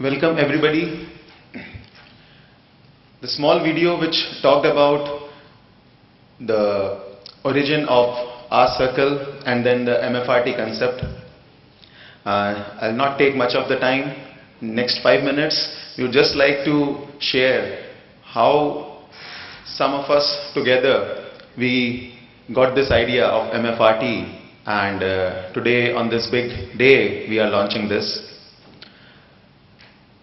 Welcome everybody. The small video which talked about the origin of our circle and then the MFRT concept. I'll not take much of the time. Next 5 minutes, we would just like to share how some of us together we got this idea of MFRT, and today on this big day we are launching this.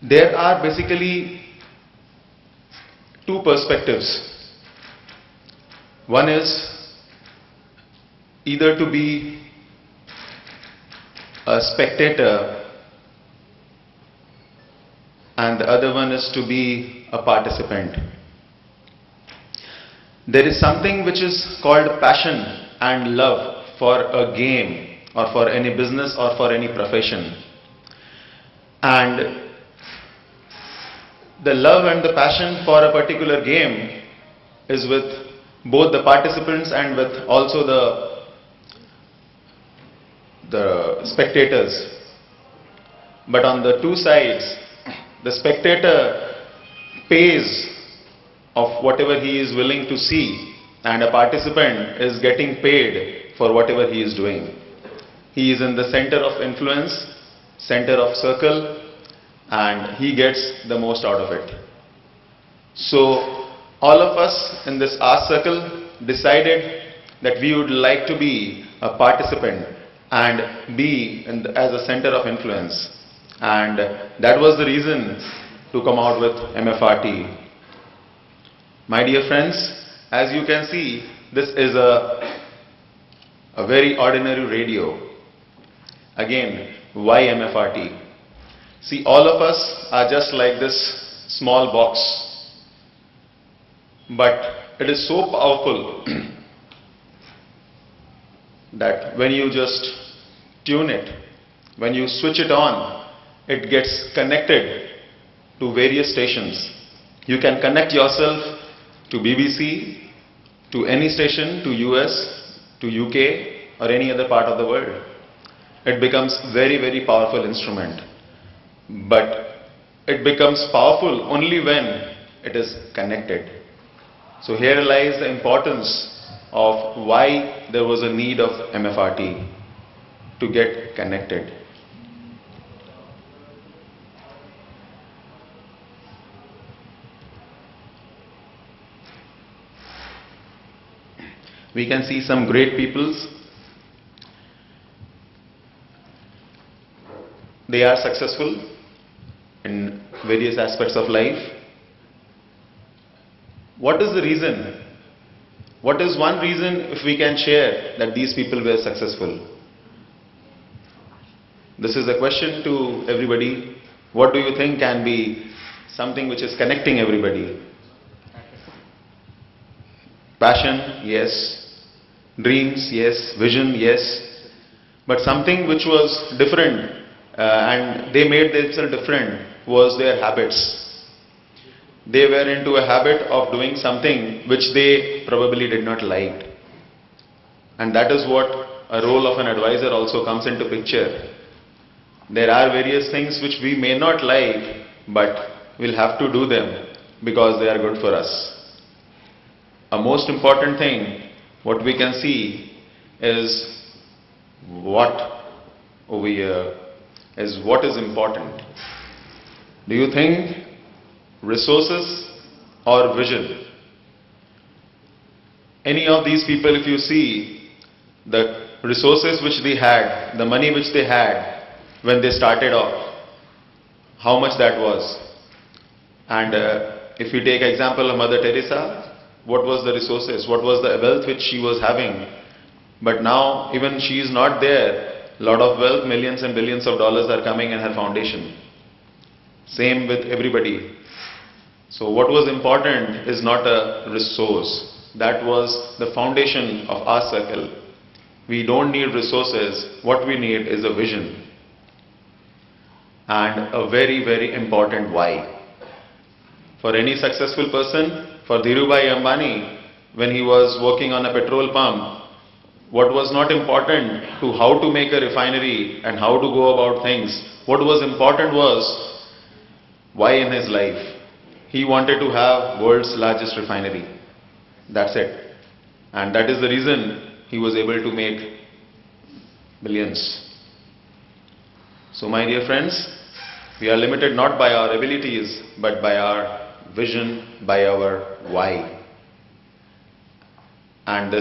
There are basically two perspectives. One is either to be a spectator and the other one is to be a participant. There is something which is called passion and love for a game or for any business or for any profession. And the love and the passion for a particular game is with both the participants and with also the spectators. But on the two sides, the spectator pays of whatever he is willing to see, and a participant is getting paid for whatever he is doing. He is in the center of influence, center of circle, and he gets the most out of it. So all of us in this art circle decided that we would like to be a participant and be as a center of influence, and that was the reason to come out with MFRT. My dear friends, as you can see, this is a very ordinary radio. Again, why MFRT? See, all of us are just like this small box, but it is so powerful that when you just tune it, when you switch it on, it gets connected to various stations. You can connect yourself to BBC, to any station, to US, to UK or any other part of the world. It becomes very, very powerful instrument. But it becomes powerful only when it is connected. So here lies the importance of why there was a need of MFRT, to get connected. We can see some great peoples. They are successful in various aspects of life. What is the reason? What is one reason, if we can share, that these people were successful? This is a question to everybody. What do you think can be something which is connecting everybody? Passion, yes. Dreams, yes. Vision, yes. But something which was different, and they made themselves different, was their habits. They were into a habit of doing something which they probably did not like. And that is what a role of an advisor also comes into picture. There are various things which we may not like, but we'll have to do them because they are good for us. A most important thing, what we can see is what over here is what is important. Do you think resources or vision? Any of these people, if you see the resources which they had, the money which they had when they started off, how much that was. And if we take example of Mother Teresa, what was the resources, what was the wealth which she was having? But now even she is not there, lot of wealth, millions and billions of dollars are coming in her foundation. Same with everybody. So what was important is not a resource. That was the foundation of our circle. We don't need resources. What we need is a vision. And a very, very important why. For any successful person, for Dhirubhai Ambani, when he was working on a petrol pump, what was not important to how to make a refinery and how to go about things. What was important was why in his life. He wanted to have world's largest refinery. That's it. And that is the reason he was able to make billions. So my dear friends, we are limited not by our abilities, but by our vision, by our why. And this